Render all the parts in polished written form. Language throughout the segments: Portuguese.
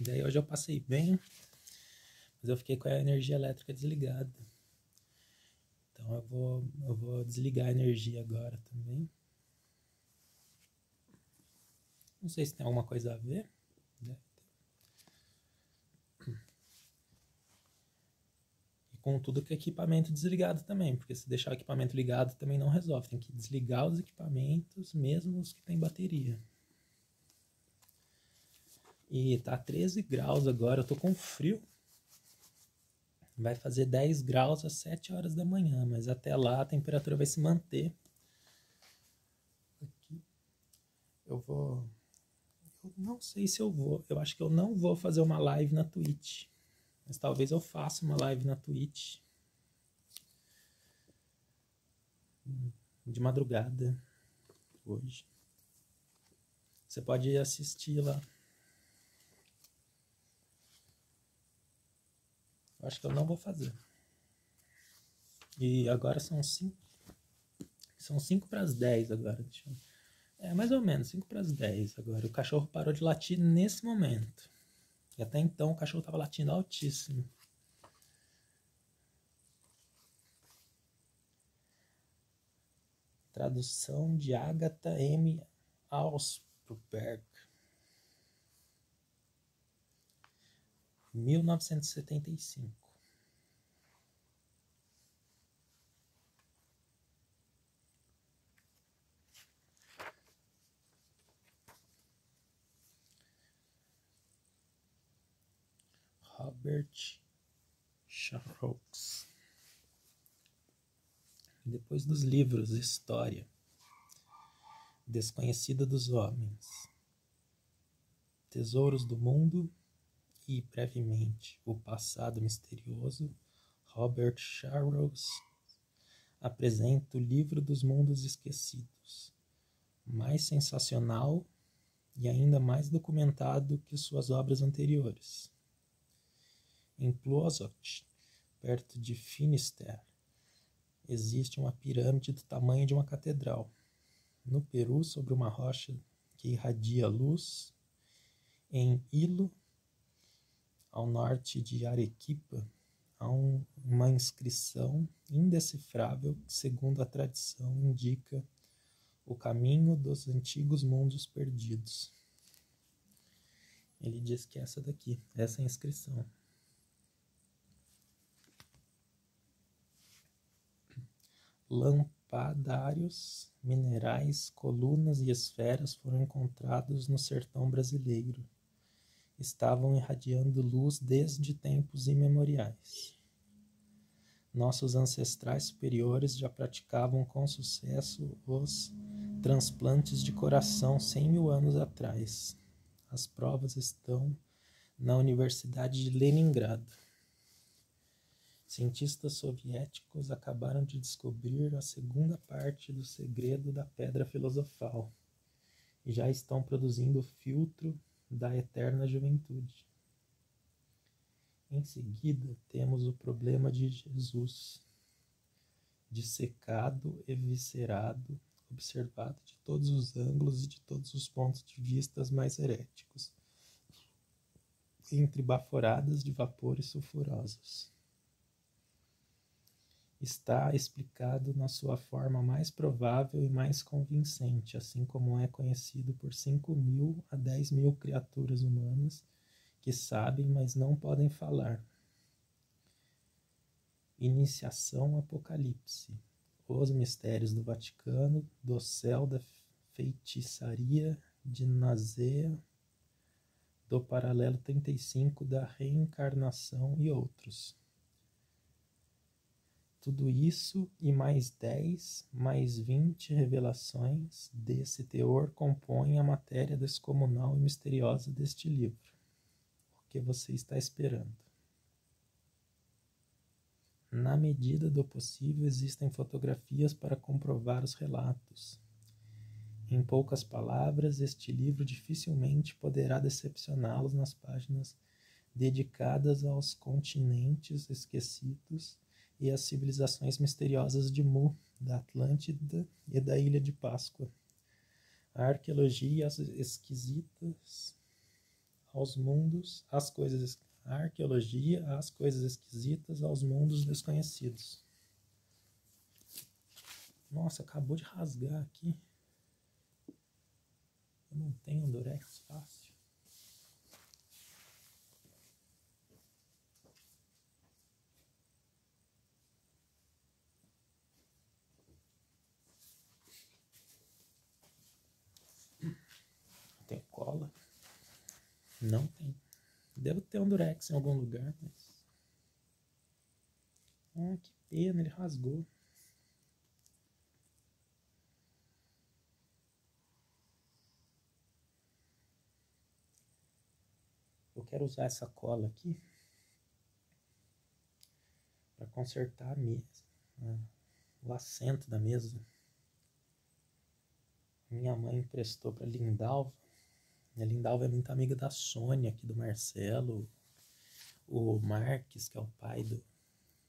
Daí hoje eu passei bem, mas eu fiquei com a energia elétrica desligada. Então eu vou desligar a energia agora também. Não sei se tem alguma coisa a ver, né? E com tudo que é equipamento desligado também, porque se deixar o equipamento ligado também não resolve. Tem que desligar os equipamentos, mesmo os que tem bateria. E tá 13 graus agora, eu tô com frio. Vai fazer 10 graus às 7 horas da manhã, mas até lá a temperatura vai se manter. Aqui. Eu não sei se eu vou. Eu acho que eu não vou fazer uma live na Twitch. Mas talvez eu faça uma live na Twitch. De madrugada. Hoje. Você pode assistir lá. Eu acho que eu não vou fazer. E agora são 5. São 5 para as 10 agora. É mais ou menos 5 para as 10 agora. O cachorro parou de latir nesse momento. E até então o cachorro estava latindo altíssimo. Tradução de Agatha M. Ausperberg. 1975. Robert Charroux. Depois dos livros História Desconhecida dos Homens, Tesouros do Mundo e, brevemente, O Passado Misterioso, Robert Charroux apresenta o Livro dos Mundos Esquecidos, mais sensacional e ainda mais documentado que suas obras anteriores. Em Plouzot, perto de Finisterre, existe uma pirâmide do tamanho de uma catedral. No Peru, sobre uma rocha que irradia luz, em Ilo, ao norte de Arequipa, há uma inscrição indecifrável que, segundo a tradição, indica o caminho dos antigos mundos perdidos. Ele diz que essa daqui, essa é a inscrição. Lampadários, minerais, colunas e esferas foram encontrados no sertão brasileiro. Estavam irradiando luz desde tempos imemoriais. Nossos ancestrais superiores já praticavam com sucesso os transplantes de coração 100 mil anos atrás. As provas estão na Universidade de Leningrado. Cientistas soviéticos acabaram de descobrir a segunda parte do segredo da pedra filosofal e já estão produzindo o filtro da eterna juventude. Em seguida, temos o problema de Jesus, dissecado, eviscerado, observado de todos os ângulos e de todos os pontos de vista mais heréticos, entre baforadas de vapores sulfurosos. Está explicado na sua forma mais provável e mais convincente, assim como é conhecido por 5.000 a 10.000 criaturas humanas que sabem, mas não podem falar. Iniciação Apocalipse. Os mistérios do Vaticano, do céu da feitiçaria de Nazea, do paralelo 35 da reencarnação e outros. Tudo isso e mais 10, mais 20 revelações desse teor compõem a matéria descomunal e misteriosa deste livro. O que você está esperando? Na medida do possível, existem fotografias para comprovar os relatos. Em poucas palavras, este livro dificilmente poderá decepcioná-los nas páginas dedicadas aos continentes esquecidos e às civilizações misteriosas de Mu, da Atlântida e da Ilha de Páscoa. A arqueologia e as exquisitas aos mundos, às coisas, a arqueologia, às coisas esquisitas, aos mundos desconhecidos. Nossa, acabou de rasgar aqui. Eu não tenho Durex fácil. Tem cola? Não tem. Devo ter um Durex em algum lugar, mas... Ah, que pena, ele rasgou. Eu quero usar essa cola aqui para consertar a mesa, o assento da mesa. Minha mãe emprestou para Lindalva. A Lindalva é muito amiga da Sônia, aqui do Marcelo, o Marques, que é o pai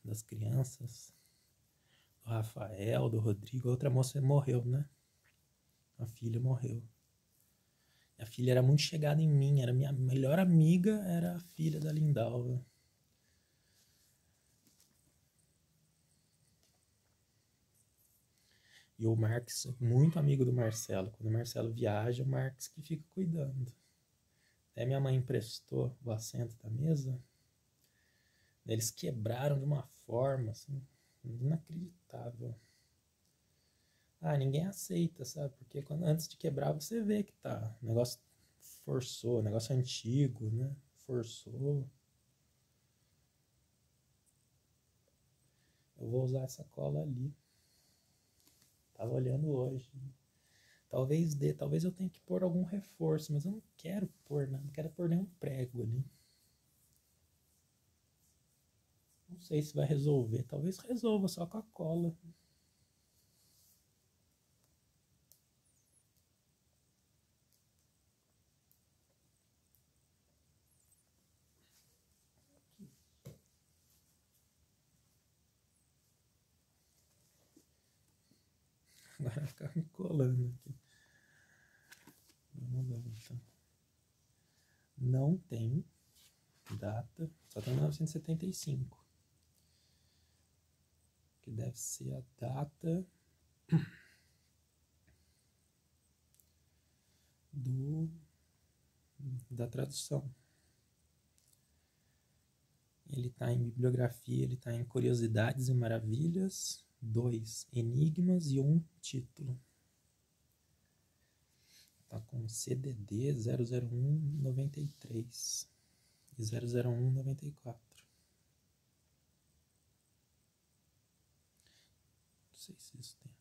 das crianças, do Rafael, do Rodrigo. A outra moça morreu, né? A filha morreu. A filha era muito chegada em mim, era minha melhor amiga, era a filha da Lindalva. E o Marques, muito amigo do Marcelo. Quando o Marcelo viaja, o Marques que fica cuidando. Até minha mãe emprestou o assento da mesa. Eles quebraram de uma forma assim, inacreditável. Ninguém aceita, sabe? Porque antes de quebrar você vê que tá. O negócio forçou, o negócio antigo, né? Forçou. Eu vou usar essa cola ali. Tava olhando hoje. Talvez eu tenha que pôr algum reforço, mas eu não quero pôr, né? Não quero pôr nenhum prego ali. Não sei se vai resolver. Talvez resolva só com a cola. Agora vai ficar me colando aqui. Vamos lá, então. Não tem data, só tem 1975. Que deve ser a data da tradução. Ele está em bibliografia, ele está em Curiosidades e Maravilhas, 2 enigmas e 1 título. Está com CDD 00193 e 00194. Não sei se isso tem.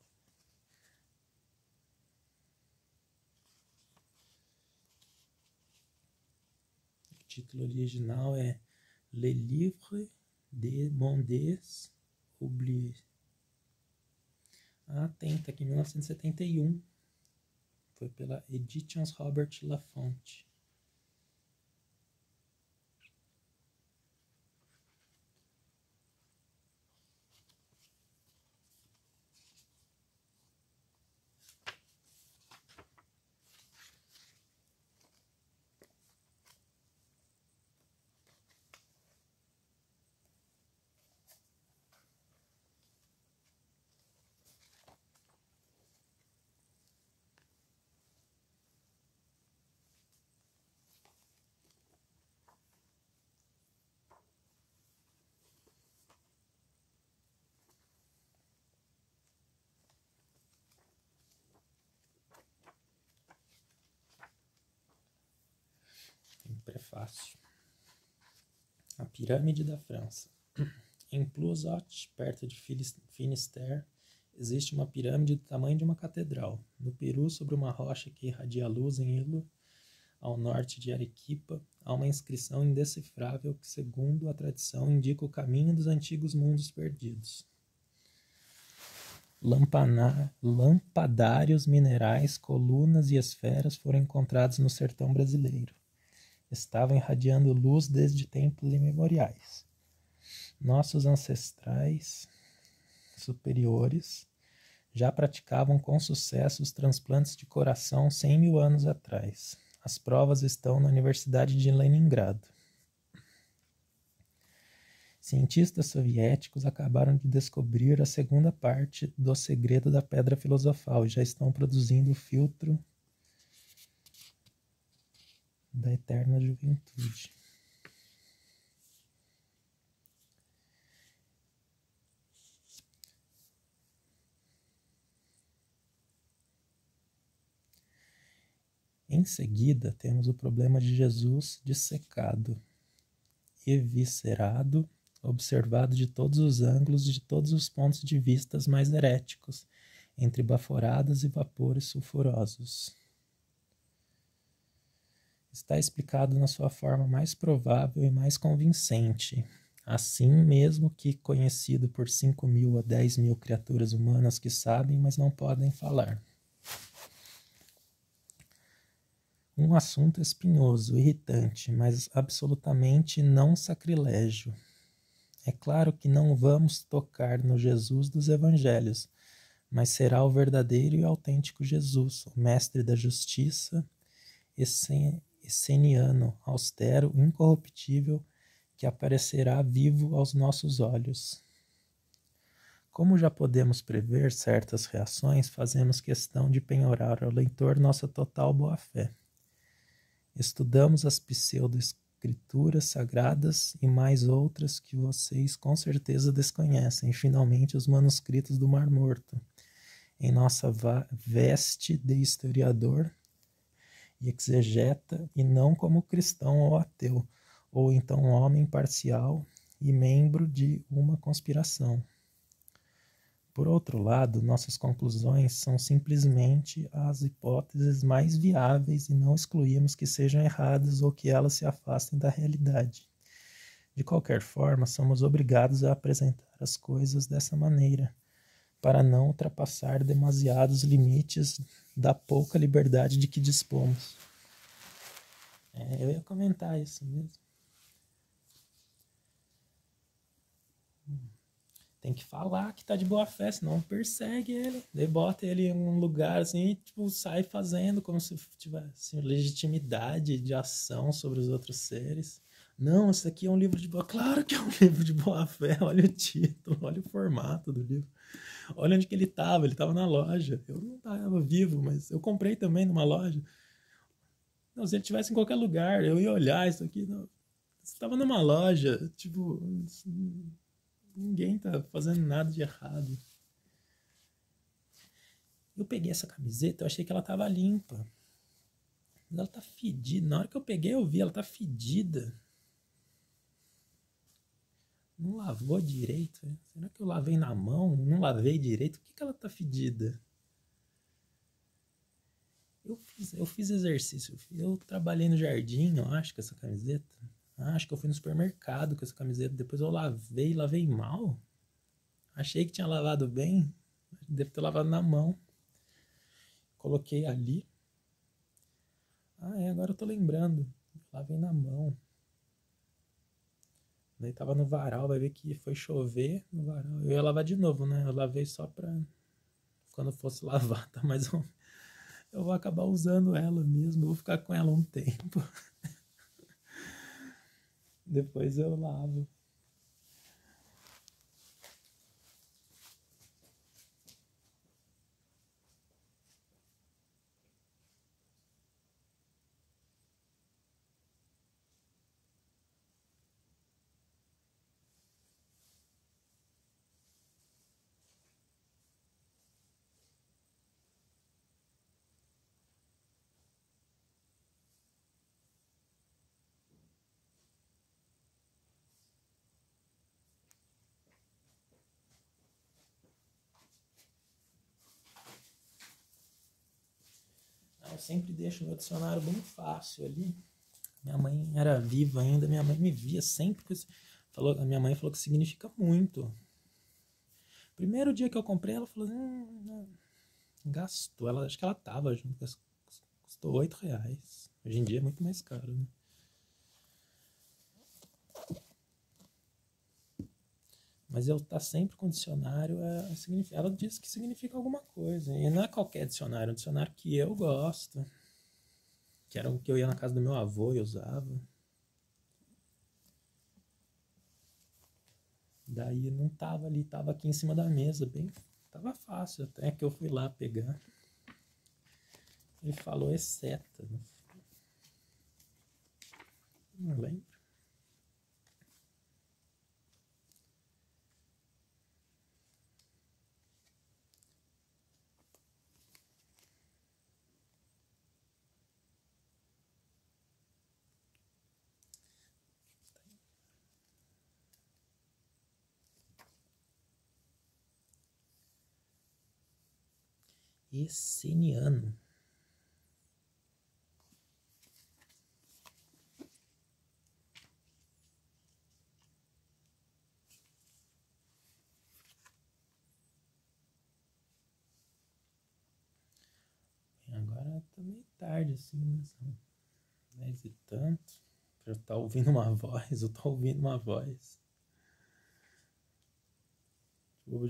O título original é Le Livre des Mondes Oubliés. Tá aqui em 1971. Foi pela Editions Robert Laffont. Prefácio. A Pirâmide da França. Em Plouzot, perto de Finistère, existe uma pirâmide do tamanho de uma catedral. No Peru, sobre uma rocha que irradia luz em Hilo, ao norte de Arequipa, há uma inscrição indecifrável que, segundo a tradição, indica o caminho dos antigos mundos perdidos. Lampadários minerais, colunas e esferas foram encontrados no sertão brasileiro. Estavam irradiando luz desde tempos imemoriais. Nossos ancestrais superiores já praticavam com sucesso os transplantes de coração 100 mil anos atrás. As provas estão na Universidade de Leningrado. Cientistas soviéticos acabaram de descobrir a segunda parte do segredo da pedra filosofal e já estão produzindo o filtro da eterna juventude. Em seguida, temos o problema de Jesus dissecado, eviscerado, observado de todos os ângulos e de todos os pontos de vista mais heréticos, entre baforadas e vapores sulfurosos. Está explicado na sua forma mais provável e mais convincente, assim mesmo que conhecido por 5.000 a 10.000 criaturas humanas que sabem, mas não podem falar. Um assunto espinhoso, irritante, mas absolutamente não sacrilégio. É claro que não vamos tocar no Jesus dos Evangelhos, mas será o verdadeiro e autêntico Jesus, o mestre da justiça, esseniano, austero, incorruptível, que aparecerá vivo aos nossos olhos. Como já podemos prever certas reações, fazemos questão de penhorar ao leitor nossa total boa-fé. Estudamos as pseudo-escrituras sagradas e mais outras que vocês com certeza desconhecem, e finalmente os manuscritos do Mar Morto, em nossa veste de historiador e exegeta, e não como cristão ou ateu, ou então homem parcial e membro de uma conspiração. Por outro lado, nossas conclusões são simplesmente as hipóteses mais viáveis e não excluímos que sejam erradas ou que elas se afastem da realidade. De qualquer forma, somos obrigados a apresentar as coisas dessa maneira, para não ultrapassar demasiados limites da pouca liberdade de que dispomos. Eu ia comentar isso mesmo. Tem que falar que tá de boa fé, senão persegue ele. Daí bota ele em um lugar assim e tipo, sai fazendo como se tivesse legitimidade de ação sobre os outros seres. Não, isso aqui é um livro de boa... Claro que é um livro de boa fé. Olha o título, olha o formato do livro. Olha onde que ele estava na loja. Eu não estava vivo, mas eu comprei também numa loja. Não, se ele estivesse em qualquer lugar, eu ia olhar isso aqui. Não. Você estava numa loja, tipo... Ninguém tá fazendo nada de errado. Eu peguei essa camiseta, eu achei que ela tava limpa. Mas ela tá fedida. Na hora que eu peguei, eu vi, ela tá fedida. Não lavou direito. Né? Será que eu lavei na mão? Não lavei direito? Por que ela tá fedida? Eu fiz exercício. Eu trabalhei no jardim, eu acho, com essa camiseta. Acho que eu fui no supermercado com essa camiseta. Depois eu lavei mal. Achei que tinha lavado bem. Devo ter lavado na mão. Coloquei ali. Agora eu tô lembrando. Lavei na mão. Daí tava no varal, vai ver que foi chover no varal. Eu ia lavar de novo, né? Eu lavei só pra quando fosse lavar, tá? Mas eu vou acabar usando ela mesmo. Eu vou ficar com ela um tempo. Depois eu lavo. Eu sempre deixo meu dicionário bem fácil ali. Minha mãe era viva ainda, minha mãe me via sempre. A minha mãe falou que significa muito. Primeiro dia que eu comprei, ela falou, gastou. Acho que ela tava junto, custou R$8. Hoje em dia é muito mais caro, né? Mas eu tá sempre com dicionário, ela diz que significa alguma coisa. E não é qualquer dicionário, é um dicionário que eu gosto. que era o que eu ia na casa do meu avô e usava. Daí não tava ali, tava aqui em cima da mesa, bem, tava fácil, até que eu fui lá pegar. Ele falou exceto, não lembro. Esseniano. Agora tá meio tarde, assim, né? São 10 e tanto. Já tá ouvindo uma voz, eu tô ouvindo uma voz.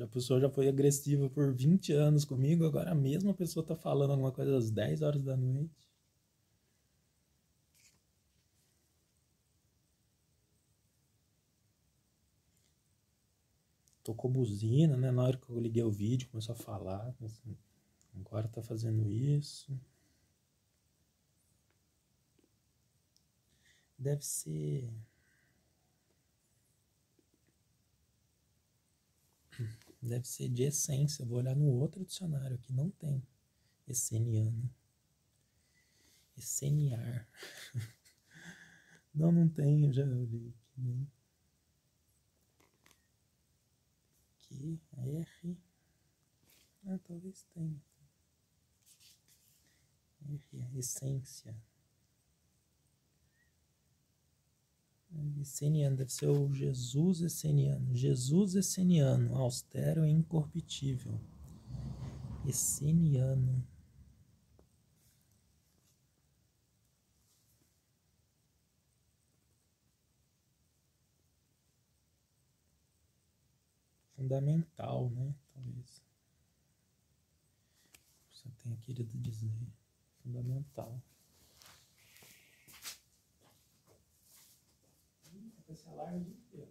A pessoa já foi agressiva por 20 anos comigo, agora a mesma pessoa tá falando alguma coisa às 10 horas da noite. Tocou buzina, né? Na hora que eu liguei o vídeo, começou a falar. Assim, agora tá fazendo isso. Deve ser. Deve ser de essência. Eu vou olhar no outro dicionário aqui. Não tem. Esseniano. Esseniar. Não, não tem. Eu já olhei aqui. Né? Aqui. R. Ah, talvez tenha. R. Essência. Esseniano, deve ser o Jesus Esseniano. Jesus Esseniano, austero e incorruptível. Esseniano. Fundamental, né? Talvez. Você tenha querido dizer. Fundamental. Esse alarme inteiro.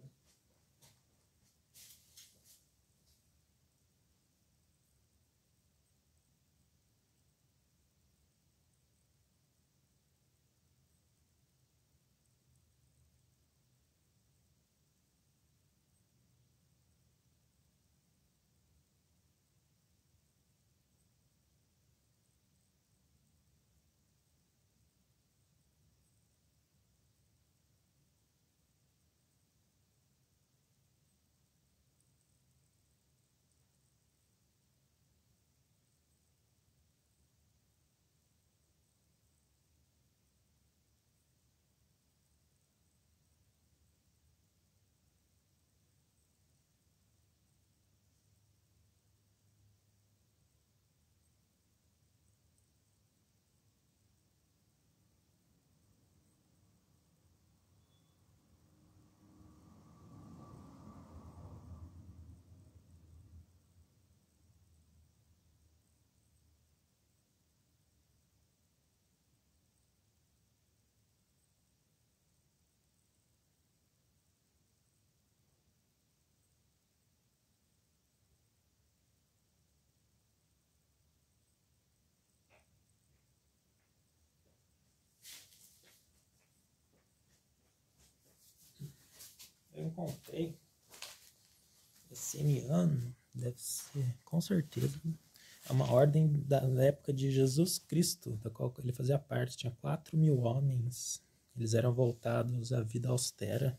Eu encontrei. Esseniano, deve ser, com certeza. É uma ordem da época de Jesus Cristo, da qual ele fazia parte. Tinha 4.000 homens. Eles eram voltados à vida austera.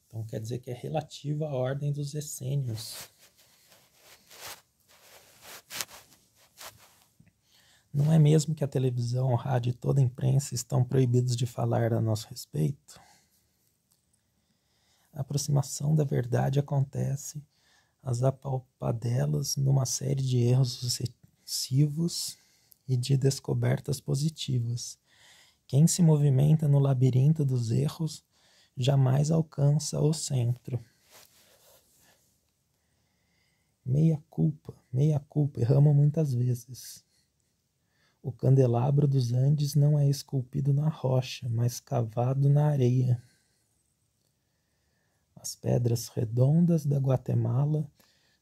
Então quer dizer que é relativo à ordem dos essênios. Não é mesmo que a televisão, o rádio e toda a imprensa estão proibidos de falar a nosso respeito? A aproximação da verdade acontece às apalpadelas numa série de erros sucessivos e de descobertas positivas. Quem se movimenta no labirinto dos erros jamais alcança o centro. Meia culpa, erramos muitas vezes. O candelabro dos Andes não é esculpido na rocha, mas cavado na areia. As pedras redondas da Guatemala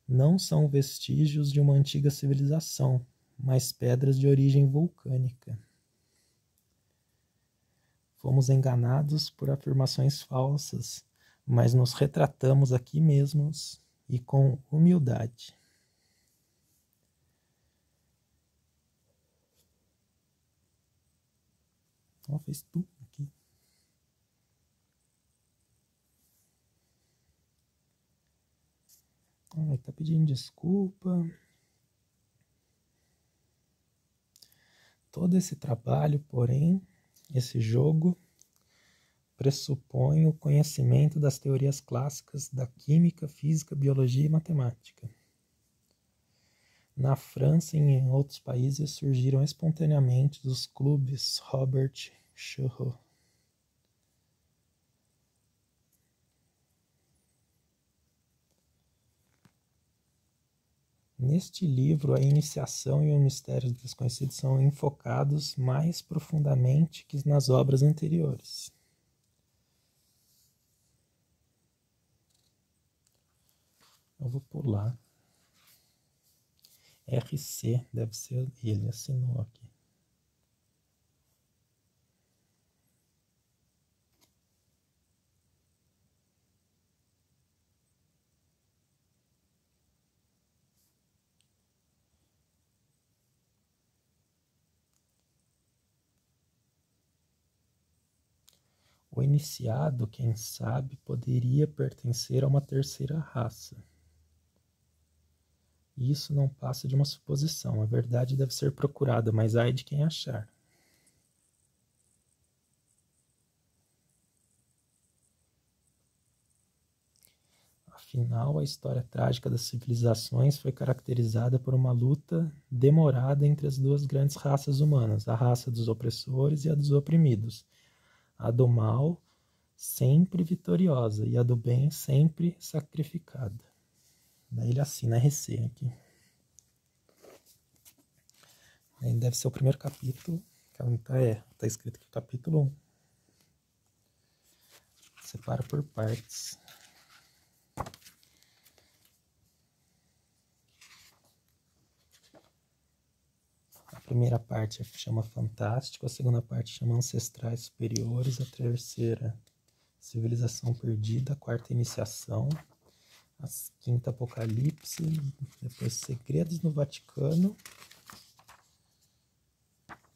não são vestígios de uma antiga civilização, mas pedras de origem vulcânica. Fomos enganados por afirmações falsas, mas nos retratamos aqui mesmos e com humildade. Fez tudo aqui. Tá pedindo desculpa. Todo esse trabalho, porém, esse jogo pressupõe o conhecimento das teorias clássicas da química, física, biologia e matemática. Na França e em outros países surgiram espontaneamente os clubes Robert Schulhoff. Neste livro, a iniciação e o mistério desconhecido são enfocados mais profundamente que nas obras anteriores. Eu vou pular. RC, deve ser ele, assinou aqui. O iniciado, quem sabe, poderia pertencer a uma terceira raça. Isso não passa de uma suposição. A verdade deve ser procurada, mas ai de quem achar. Afinal, a história trágica das civilizações foi caracterizada por uma luta demorada entre as duas grandes raças humanas, a raça dos opressores e a dos oprimidos. A do mal sempre vitoriosa e a do bem sempre sacrificada. Daí ele assina RC aqui. Aí deve ser o primeiro capítulo. Tá escrito aqui capítulo 1. Separa por partes. A primeira parte chama Fantástico, a segunda parte chama Ancestrais Superiores, a terceira Civilização Perdida, a quarta Iniciação, a quinta Apocalipse, depois Segredos no Vaticano,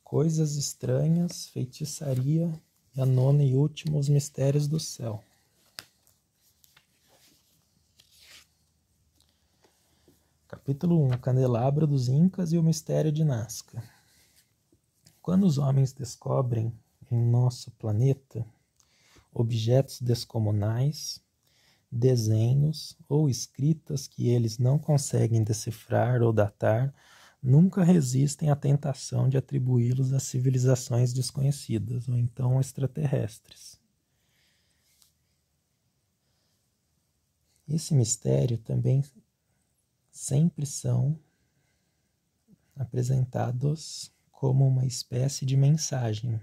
Coisas Estranhas, Feitiçaria e a nona e última, Os Mistérios do Céu. Capítulo 1, Candelabro dos Incas e o Mistério de Nazca. Quando os homens descobrem em nosso planeta objetos descomunais, desenhos ou escritas que eles não conseguem decifrar ou datar, nunca resistem à tentação de atribuí-los a civilizações desconhecidas ou então extraterrestres. Esse mistério também sempre são apresentados como uma espécie de mensagem.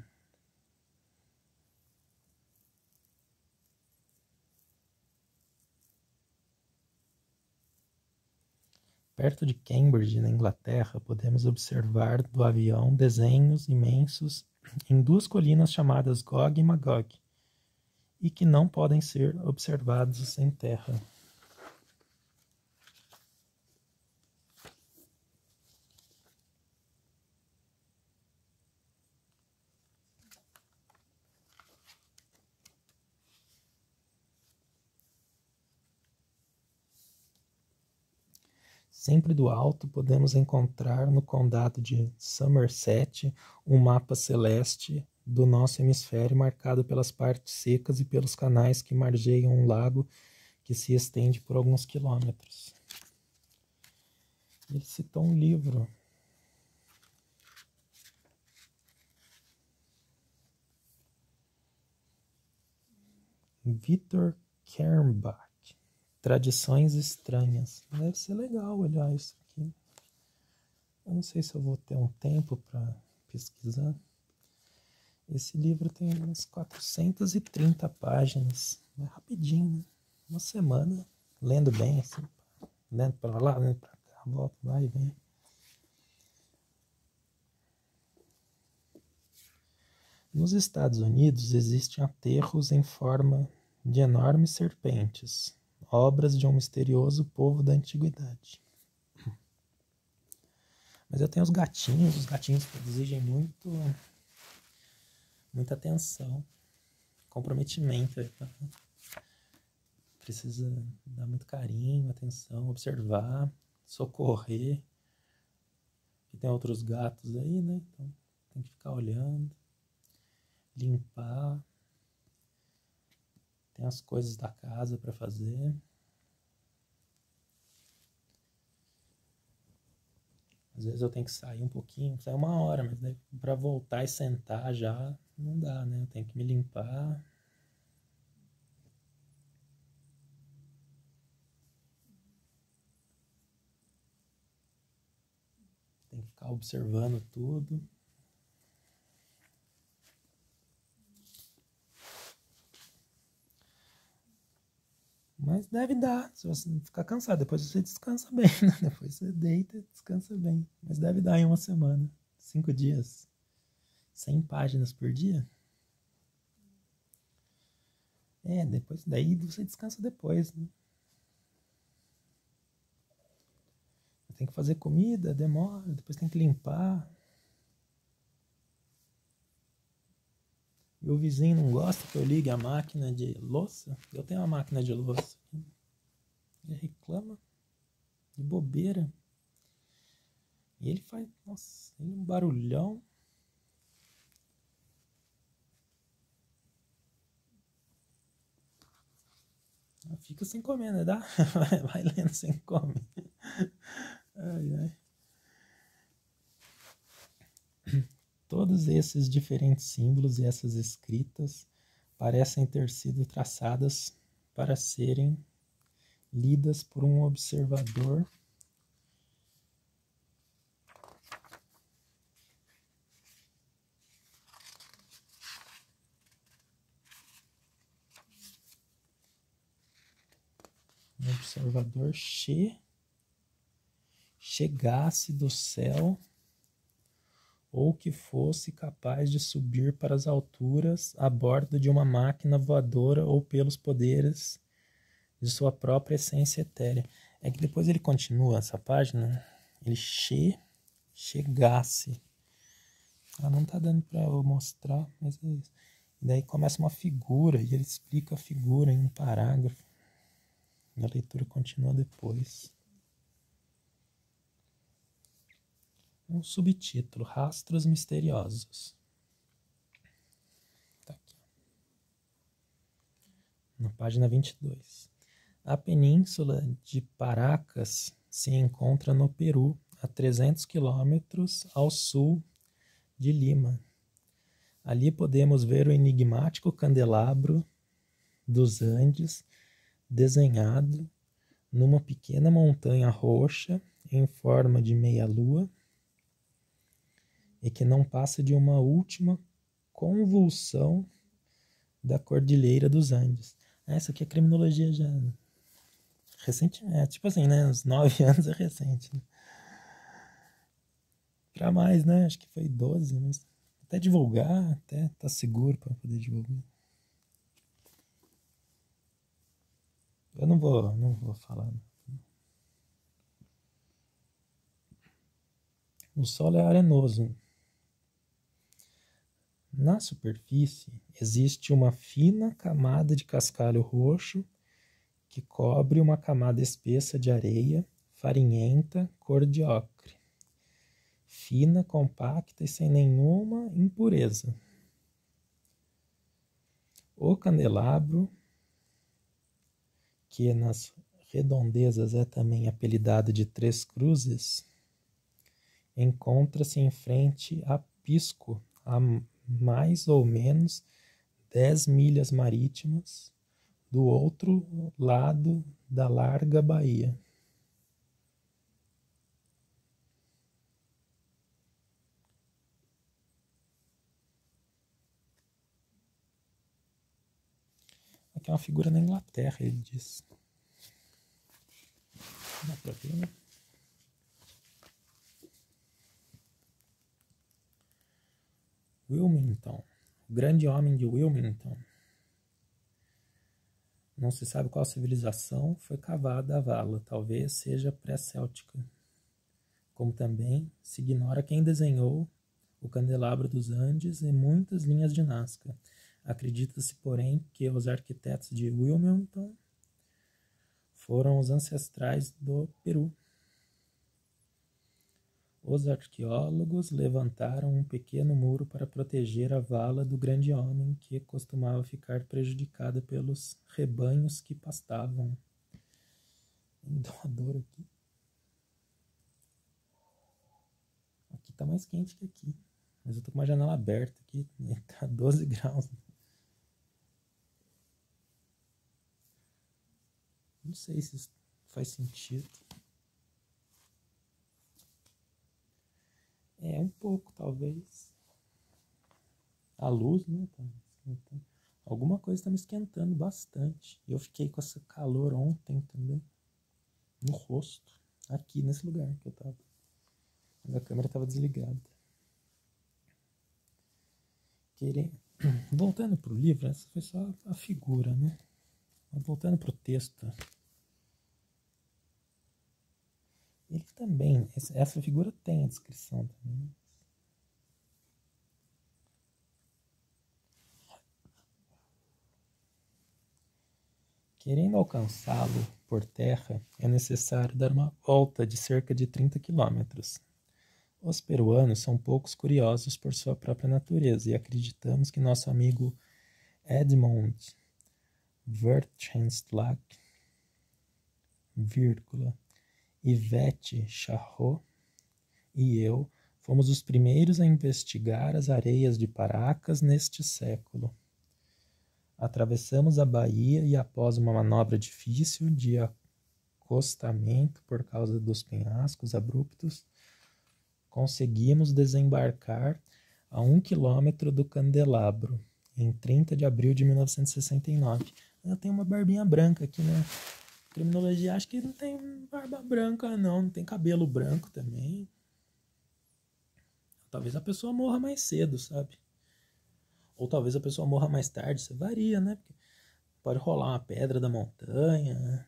Perto de Cambridge, na Inglaterra, podemos observar do avião desenhos imensos em duas colinas chamadas Gog e Magog, e que não podem ser observados em terra. Sempre do alto podemos encontrar no condado de Somerset um mapa celeste do nosso hemisfério marcado pelas partes secas e pelos canais que margeiam um lago que se estende por alguns quilômetros. Ele citou um livro. Victor Kernbach, Tradições estranhas. Deve ser legal olhar isso aqui. Eu não sei se eu vou ter um tempo para pesquisar. Esse livro tem umas 430 páginas. É rapidinho, né? Uma semana, lendo bem, assim. Lendo para lá, lendo para cá, volta, vai e vem. Nos Estados Unidos existem aterros em forma de enormes serpentes, obras de um misterioso povo da antiguidade. Mas eu tenho os gatinhos que exigem muita atenção, comprometimento. Precisa dar muito carinho, atenção, observar, socorrer. E tem outros gatos aí, né? Então tem que ficar olhando, limpar. Tem as coisas da casa para fazer. Às vezes eu tenho que sair um pouquinho, sair uma hora, mas daí para voltar e sentar já não dá, né? Eu tenho que me limpar. Tem que ficar observando tudo. Mas deve dar, se você ficar cansado. Depois você descansa bem, né? Depois você deita e descansa bem. Mas deve dar em uma semana. 5 dias. 100 páginas por dia. Depois daí você descansa depois, né? Tem que fazer comida, demora. Depois tem que limpar. E o vizinho não gosta que eu ligue a máquina de louça. Eu tenho uma máquina de louça. Ele reclama de bobeira. E ele faz, nossa, um barulhão. Fica sem comer, né? Vai lendo sem comer. Ai, ai. Todos esses diferentes símbolos e essas escritas parecem ter sido traçadas para serem lidas por um observador chegasse do céu ou que fosse capaz de subir para as alturas a bordo de uma máquina voadora ou pelos poderes de sua própria essência etérea. É que depois ele continua essa página, ele chegasse. Não tá dando para eu mostrar, mas é isso. E daí começa uma figura e ele explica a figura em um parágrafo. A leitura continua depois. Um subtítulo: Rastros Misteriosos. Tá aqui. Na página 22. A península de Paracas se encontra no Peru, a 300 quilômetros ao sul de Lima. Ali podemos ver o enigmático candelabro dos Andes desenhado numa pequena montanha roxa em forma de meia-lua e que não passa de uma última convulsão da Cordilheira dos Andes. Essa aqui é criminologia já recente, tipo assim, né? Uns 9 anos é recente. Né? Pra mais, né? Acho que foi 12, mas até divulgar, até tá seguro para poder divulgar. Eu não vou falar. O solo é arenoso. Na superfície existe uma fina camada de cascalho roxo que cobre uma camada espessa de areia farinhenta cor de ocre, fina, compacta e sem nenhuma impureza. O candelabro, que nas redondezas é também apelidado de Três Cruzes, encontra-se em frente a Pisco, a mais ou menos 10 milhas marítimas do outro lado da larga baía. Aqui é uma figura na Inglaterra, ele diz. Dá pra ver, né? Wilmington, o grande homem de Wilmington. Não se sabe qual civilização foi cavada a vala, talvez seja pré-céltica. Como também se ignora quem desenhou o candelabro dos Andes e muitas linhas de Nazca. Acredita-se, porém, que os arquitetos de Wilmington foram os ancestrais do Peru. Os arqueólogos levantaram um pequeno muro para proteger a vala do grande homem, que costumava ficar prejudicada pelos rebanhos que pastavam. Me dá uma dor aqui. Aqui tá mais quente que aqui. Mas eu tô com uma janela aberta aqui, tá 12 graus. Não sei se isso faz sentido. É, um pouco, talvez. A luz, né? Tá esquentando. Alguma coisa está me esquentando bastante. Eu fiquei com esse calor ontem também. No rosto. Aqui, nesse lugar que eu tava. Mas a câmera estava desligada. Voltando pro livro, essa foi só a figura, né? Mas voltando pro texto. Ele também, essa figura tem a descrição também. Querendo alcançá-lo por terra, é necessário dar uma volta de cerca de 30 quilômetros. Os peruanos são poucos curiosos por sua própria natureza e acreditamos que nosso amigo Edmond Vertjenslag, Ivete Charrot e eu fomos os primeiros a investigar as areias de Paracas neste século. Atravessamos a baía e, após uma manobra difícil de acostamento por causa dos penhascos abruptos, conseguimos desembarcar a 1 quilômetro do Candelabro, em 30 de abril de 1969. Eu tenho uma barbinha branca aqui, né? Criminologia, acho que não tem barba branca, não tem cabelo branco também. Talvez a pessoa morra mais cedo, sabe? Ou talvez a pessoa morra mais tarde, isso varia, né? Porque pode rolar uma pedra da montanha,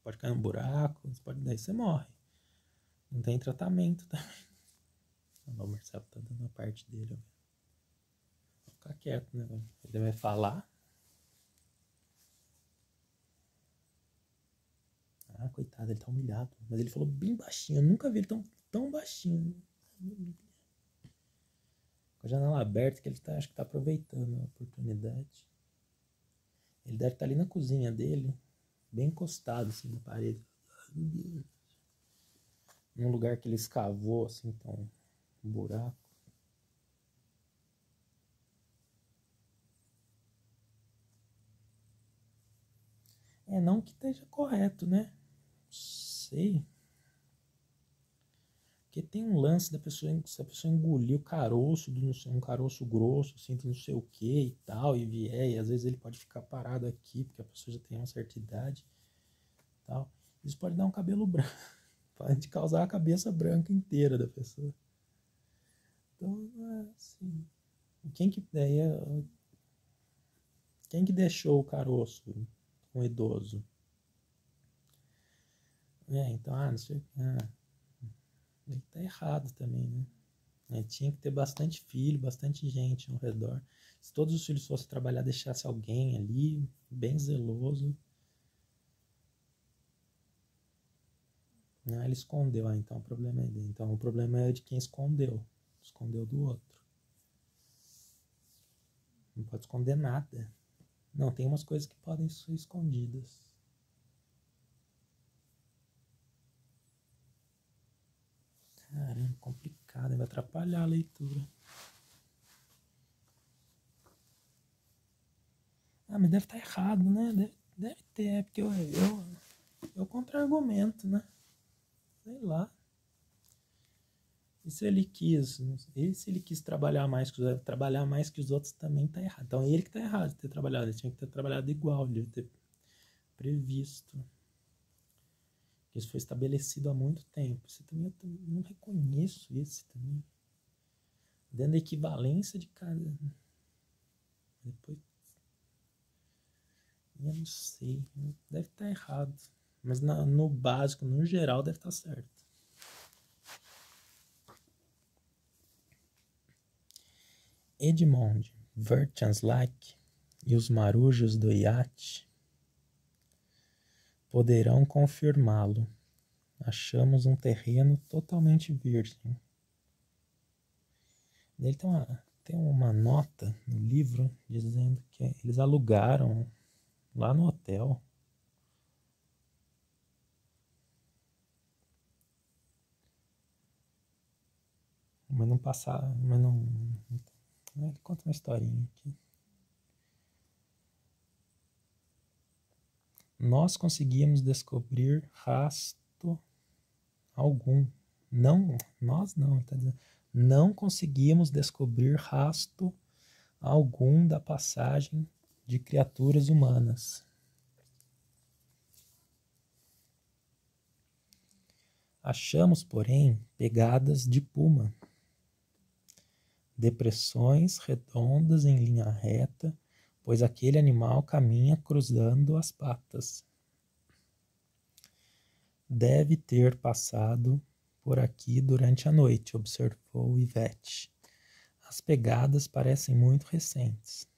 pode cair num buraco, daí você morre. Não tem tratamento também. O Marcelo tá dando a parte dele. Vou ficar quieto, né? Ele vai falar. Ah, coitado, ele tá humilhado. Mas ele falou bem baixinho. Eu nunca vi ele tão baixinho. Com a janela aberta, que ele tá, acho que tá aproveitando a oportunidade. Ele deve estar ali na cozinha dele, bem encostado assim na parede. Num lugar que ele escavou, assim, então, um buraco. É, não que esteja correto, né? Sei. Porque tem um lance da pessoa, se a pessoa engolir o caroço, um caroço grosso, assim, do não sei o que e tal, e vier, e às vezes ele pode ficar parado aqui, porque a pessoa já tem uma certa idade e tal. Isso pode dar um cabelo branco, pode causar a cabeça branca inteira da pessoa. Então, assim, quem que deixou o caroço? Um idoso. Então, não sei. Ele tá errado também, né? Tinha que ter bastante filho, bastante gente ao redor. Se todos os filhos fossem trabalhar, deixasse alguém ali, bem zeloso. Ele escondeu, então o problema é dele. Então o problema é de quem escondeu. Escondeu do outro. Não pode esconder nada. Não, tem umas coisas que podem ser escondidas. Caramba, complicado, vai atrapalhar a leitura. Ah, mas deve estar errado, né? Deve ter, porque eu contra-argumento, né? Sei lá. E se ele quis? E se ele quis trabalhar mais que os outros também tá errado. Então ele que tá errado de ter trabalhado. Ele tinha que ter trabalhado igual, ele devia ter previsto. Isso foi estabelecido há muito tempo. Isso também, eu não reconheço isso também. Dando a equivalência de cada. Depois. Eu não sei. Deve estar errado. Mas no básico, no geral, deve estar certo. Edmond Vertanslack e os marujos do iate poderão confirmá-lo. Achamos um terreno totalmente virgem. Ele tem uma nota no livro dizendo que eles alugaram lá no hotel. Mas não passar. Mas não. Ele conta uma historinha aqui. Nós conseguimos descobrir rasto algum. Não, nós não, tá dizendo. Não conseguimos descobrir rasto algum da passagem de criaturas humanas. Achamos, porém, pegadas de puma, depressões redondas em linha reta, pois aquele animal caminha cruzando as patas. Deve ter passado por aqui durante a noite, observou Ivete. As pegadas parecem muito recentes.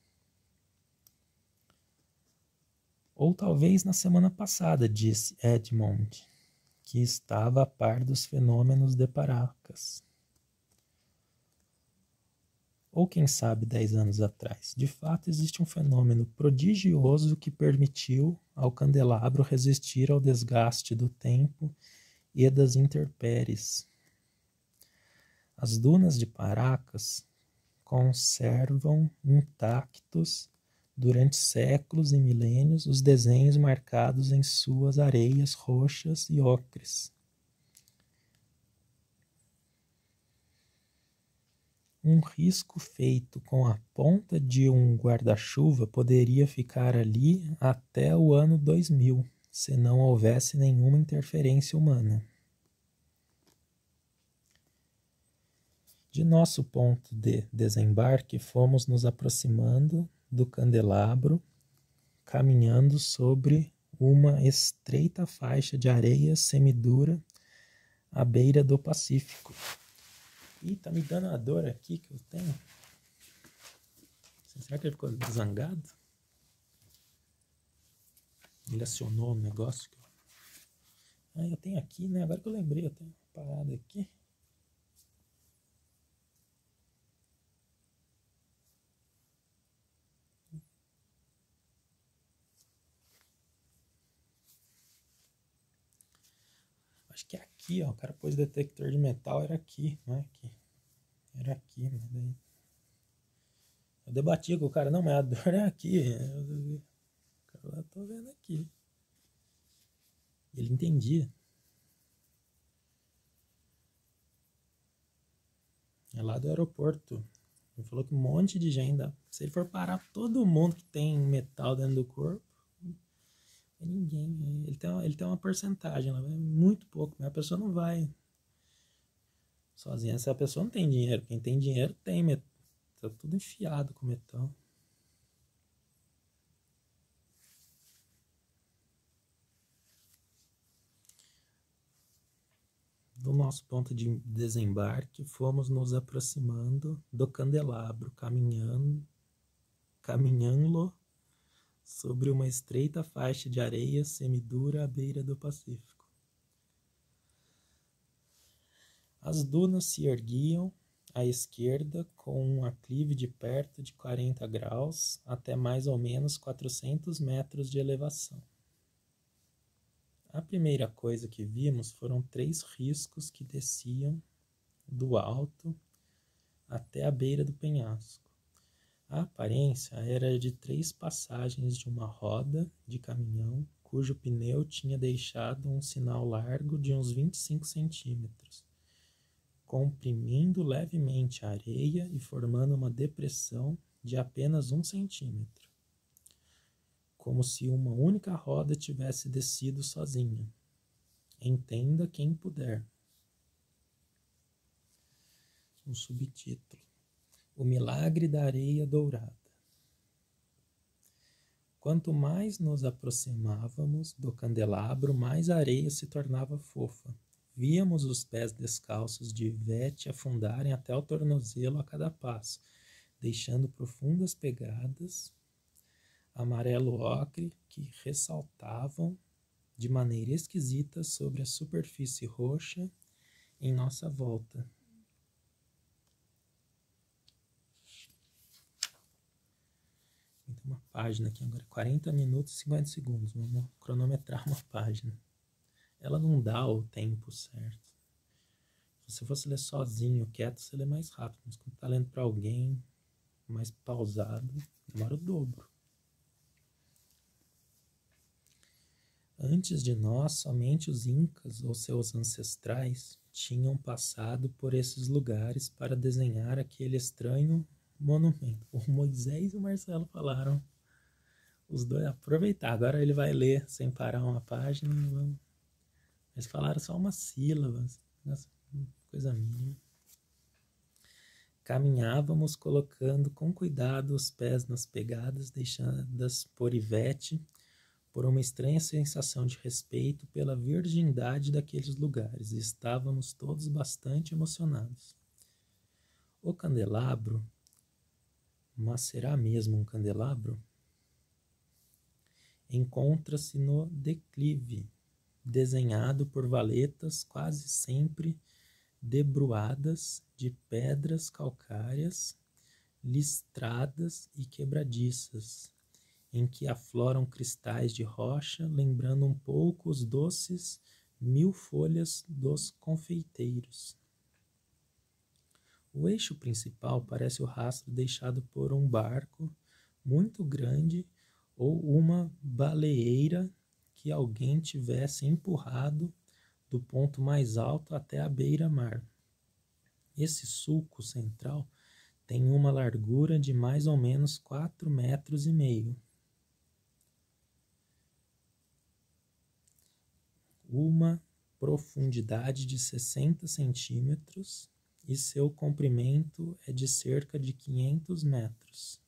Ou talvez na semana passada, disse Edmond, que estava a par dos fenômenos de Paracas. Ou quem sabe 10 anos atrás. De fato, existe um fenômeno prodigioso que permitiu ao candelabro resistir ao desgaste do tempo e das intempéries. As dunas de Paracas conservam intactos durante séculos e milênios os desenhos marcados em suas areias roxas e ocres. Um risco feito com a ponta de um guarda-chuva poderia ficar ali até o ano 2000, se não houvesse nenhuma interferência humana. De nosso ponto de desembarque, fomos nos aproximando do candelabro, caminhando sobre uma estreita faixa de areia semidura à beira do Pacífico. Ih, tá me dando a dor aqui que eu tenho. Será que ele ficou zangado? Ele acionou um negócio. Ah, eu tenho aqui, né? Agora que eu lembrei, eu tenho uma parada aqui. Acho que é aqui, ó. O cara pôs detector de metal, era aqui, não é aqui. Era aqui, mas daí... Eu debati com o cara, não, mas a dor é aqui. Eu tô vendo aqui. Ele entendia. É lá do aeroporto. Ele falou que um monte de gente, se ele for parar todo mundo que tem metal dentro do corpo, é ninguém. Ele tem uma porcentagem, ela vai muito pouco, mas a pessoa não vai sozinha. Se a pessoa não tem dinheiro, quem tem dinheiro tem metal. Tá tudo enfiado com metal. Do nosso ponto de desembarque, fomos nos aproximando do candelabro, caminhando sobre uma estreita faixa de areia semidura à beira do Pacífico. As dunas se erguiam à esquerda com um aclive de perto de 40 graus até mais ou menos 400 metros de elevação. A primeira coisa que vimos foram 3 riscos que desciam do alto até a beira do penhasco. A aparência era de 3 passagens de uma roda de caminhão, cujo pneu tinha deixado um sinal largo de uns 25 centímetros, comprimindo levemente a areia e formando uma depressão de apenas 1 centímetro, como se uma única roda tivesse descido sozinha. Entenda quem puder. O subtítulo: O Milagre da Areia Dourada. Quanto mais nos aproximávamos do candelabro, mais a areia se tornava fofa. Víamos os pés descalços de Ivete afundarem até o tornozelo a cada passo, deixando profundas pegadas amarelo-ocre que ressaltavam de maneira esquisita sobre a superfície roxa em nossa volta. Tem uma página aqui agora, 40 minutos e 50 segundos. Vamos cronometrar uma página. Ela não dá o tempo certo. Se você fosse ler sozinho, quieto, você lê mais rápido. Mas quando está lendo para alguém, mais pausado, demora o dobro. Antes de nós, somente os incas ou seus ancestrais tinham passado por esses lugares para desenhar aquele estranho monumento. O Moisés e o Marcelo falaram, os dois, aproveitar, agora ele vai ler sem parar uma página, eles falaram só umas sílabas, coisa mínima. Caminhávamos colocando com cuidado os pés nas pegadas deixadas por Ivete, por uma estranha sensação de respeito pela virgindade daqueles lugares, e estávamos todos bastante emocionados. O candelabro, mas será mesmo um candelabro? Encontra-se no declive, desenhado por valetas quase sempre debruadas de pedras calcárias, listradas e quebradiças, em que afloram cristais de rocha, lembrando um pouco os doces 1000 folhas dos confeiteiros. O eixo principal parece o rastro deixado por um barco muito grande ou uma baleeira que alguém tivesse empurrado do ponto mais alto até a beira-mar. Esse sulco central tem uma largura de mais ou menos 4,5 metros, uma profundidade de 60 centímetros e seu comprimento é de cerca de 500 metros.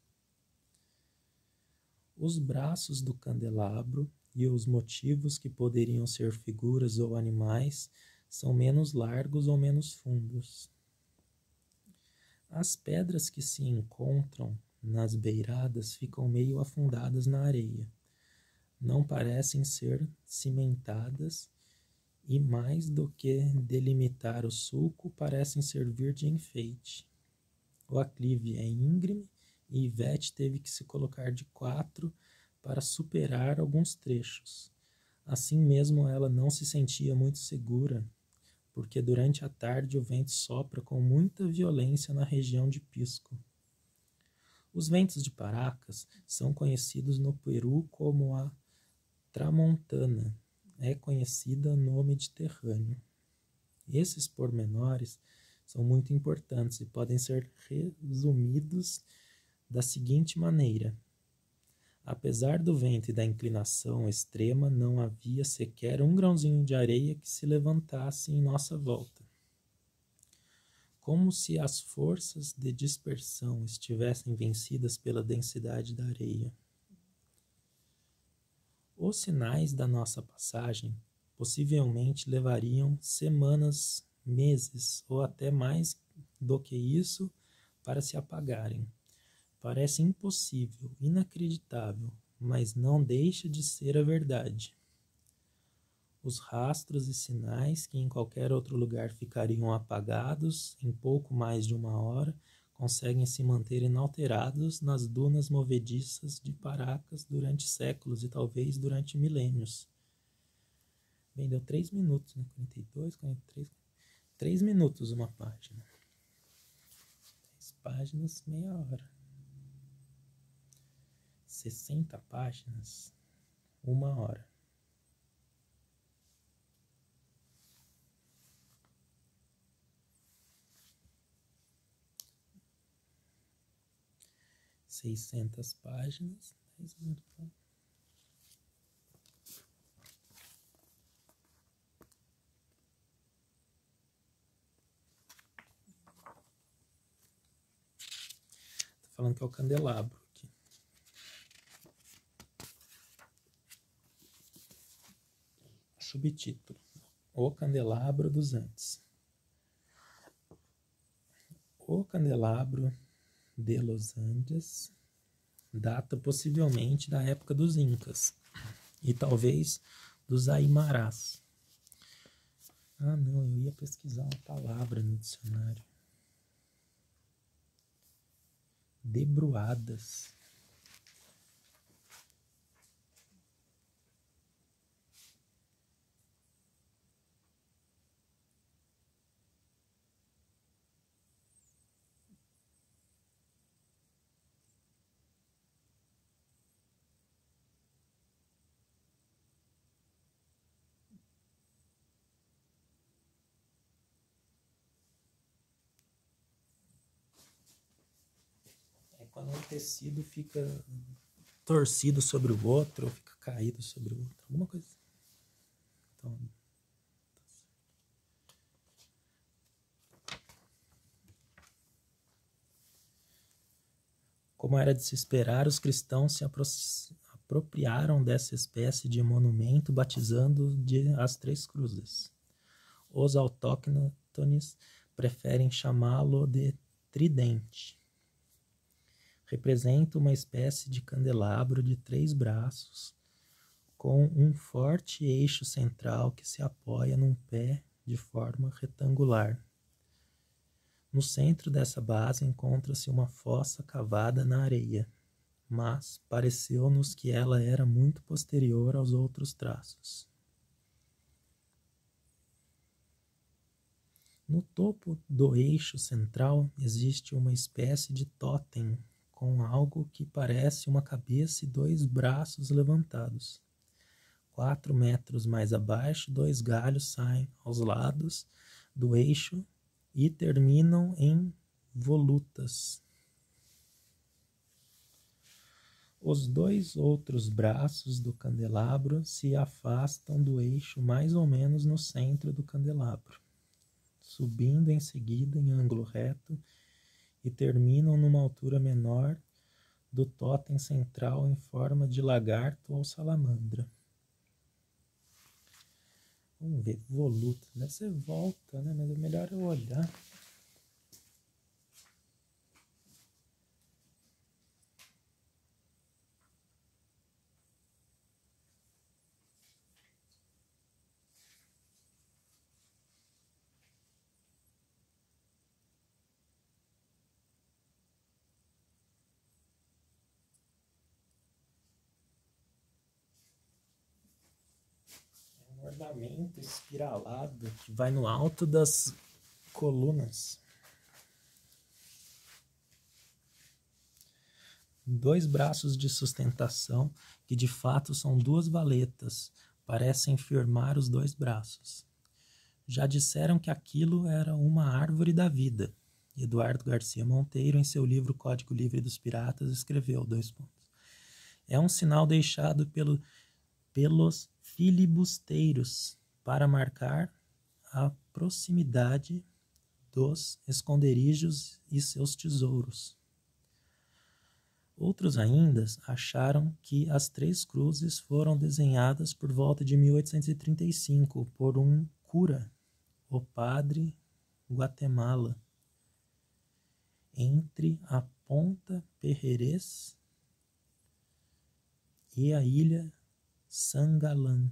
Os braços do candelabro e os motivos que poderiam ser figuras ou animais são menos largos ou menos fundos. As pedras que se encontram nas beiradas ficam meio afundadas na areia. Não parecem ser cimentadas e, mais do que delimitar o sulco, parecem servir de enfeite. O aclive é íngreme e Ivete teve que se colocar de 4 para superar alguns trechos. Assim mesmo, ela não se sentia muito segura, porque durante a tarde o vento sopra com muita violência na região de Pisco. Os ventos de Paracas são conhecidos no Peru como a tramontana, é conhecida no Mediterrâneo. Esses pormenores são muito importantes e podem ser resumidos da seguinte maneira: apesar do vento e da inclinação extrema, não havia sequer um grãozinho de areia que se levantasse em nossa volta. Como se as forças de dispersão estivessem vencidas pela densidade da areia. Os sinais da nossa passagem possivelmente levariam semanas, meses ou até mais do que isso para se apagarem. Parece impossível, inacreditável, mas não deixa de ser a verdade. Os rastros e sinais que em qualquer outro lugar ficariam apagados em pouco mais de 1 hora conseguem se manter inalterados nas dunas movediças de Paracas durante séculos e talvez durante milênios. Bem, deu 3 minutos, né? 42, 43... 3 minutos uma página. 10 páginas, meia hora. 60 páginas, 1 hora. Seiscentas páginas, 10 minutos. Tá falando que é o candelabro aqui. Subtítulo: O candelabro dos Andes. O candelabro de Los Andes data possivelmente da época dos Incas e talvez dos Aimarás. Ah, não, eu ia pesquisar uma palavra no dicionário. Debruadas. Quando um tecido fica torcido sobre o outro, ou fica caído sobre o outro, alguma coisa assim. Então, como era de se esperar, os cristãos se apropriaram dessa espécie de monumento, batizando de as Três Cruzes. Os autóctones preferem chamá-lo de tridente. Representa uma espécie de candelabro de 3 braços, com um forte eixo central que se apoia num pé de forma retangular. No centro dessa base encontra-se uma fossa cavada na areia, mas pareceu-nos que ela era muito posterior aos outros traços. No topo do eixo central existe uma espécie de tótem com algo que parece uma cabeça e 2 braços levantados. 4 metros mais abaixo, 2 galhos saem aos lados do eixo e terminam em volutas. Os 2 outros braços do candelabro se afastam do eixo mais ou menos no centro do candelabro, subindo em seguida em ângulo reto e terminam numa altura menor do tótem central em forma de lagarto ou salamandra. Vamos ver, voluta. Deve ser volta, né? Mas é melhor eu olhar. É um ornamento espiralado que vai no alto das colunas. 2 braços de sustentação, que de fato são 2 valetas, parecem firmar os 2 braços. Já disseram que aquilo era uma árvore da vida. Eduardo Garcia Monteiro, em seu livro Código Livre dos Piratas, escreveu: é um sinal deixado pelos filibusteiros para marcar a proximidade dos esconderijos e seus tesouros. Outros ainda acharam que as 3 cruzes foram desenhadas por volta de 1835 por um cura, o padre Guatemala, entre a Ponta Pererês e a ilha Sangalán,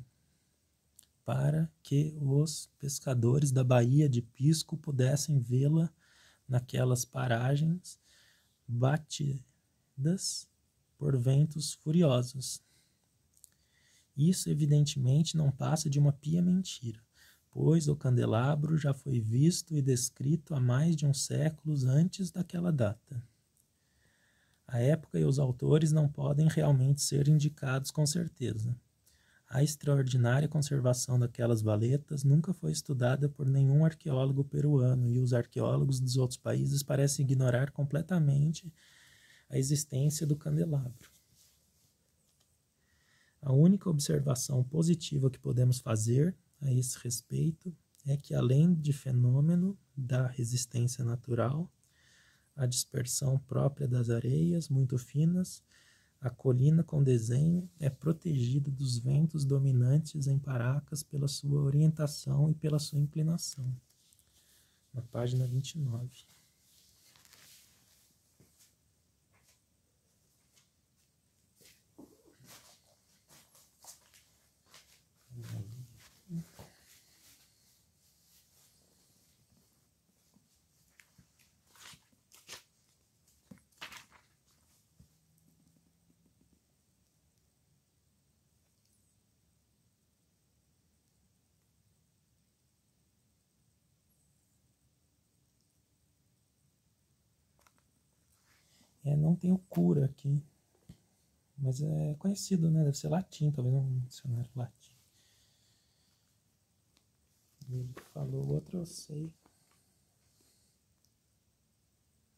para que os pescadores da Baía de Pisco pudessem vê-la naquelas paragens batidas por ventos furiosos. Isso evidentemente não passa de uma pia mentira, pois o candelabro já foi visto e descrito há mais de 1 século antes daquela data. A época e os autores não podem realmente ser indicados com certeza. A extraordinária conservação daquelas valetas nunca foi estudada por nenhum arqueólogo peruano, e os arqueólogos dos outros países parecem ignorar completamente a existência do candelabro. A única observação positiva que podemos fazer a esse respeito é que, além de fenômeno da resistência natural, a dispersão própria das areias muito finas, a colina com desenho é protegida dos ventos dominantes em Paracas pela sua orientação e pela sua inclinação. Na página 29. Não tem o cura aqui, mas é conhecido, né? Deve ser latim, talvez um dicionário latim. Ele falou outro, eu sei.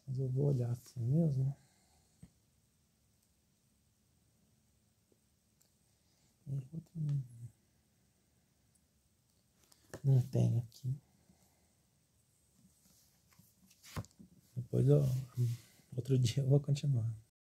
Mas eu vou olhar assim mesmo. Não tem aqui. Depois outro dia eu vou continuar.